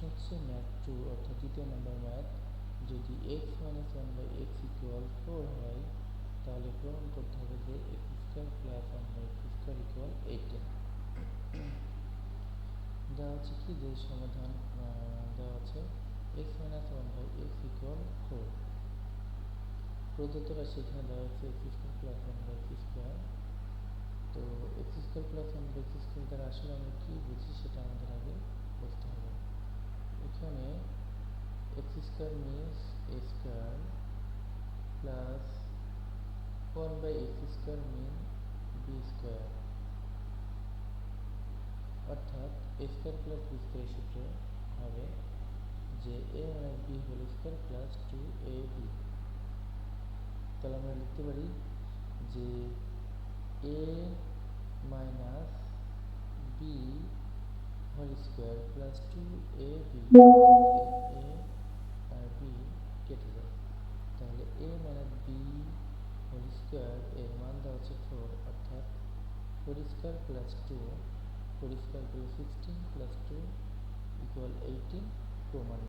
হচ্ছে ম্যাথ 2 অর্থাৎ দ্বিতীয় নম্বর ম্যাথ। যদি x - 1/x = 4 হয় তাহলে প্রমাণ করতে হবে যে x² + 1/x² = 18। দেওয়া আছে কি যে সমাধান দেওয়া আছে x - 1/x = 4। প্রদত্ত রাশি এখানে দেওয়া আছে x² + 1/x²। তো x² + 1/x² দ্বারা আসলে আমরা কি বুঝি সেটা আমাদের আগে বুঝতে হবে। এখানে x² means a² plus 1/x² mean b², অর্থাৎ a² plus b² সূত্র হবে যে a - b whole square plus 2ab। তাহলে আমরা লিখতে পারি যে a minus b whole square plus 2ab, a R b কেটে যায়। তাহলে a minus b whole square এর মান দেওয়া হচ্ছে 4, অর্থাৎ 4² plus 2, 4² plus 16 plus 2 equal 18 প্রমাণ।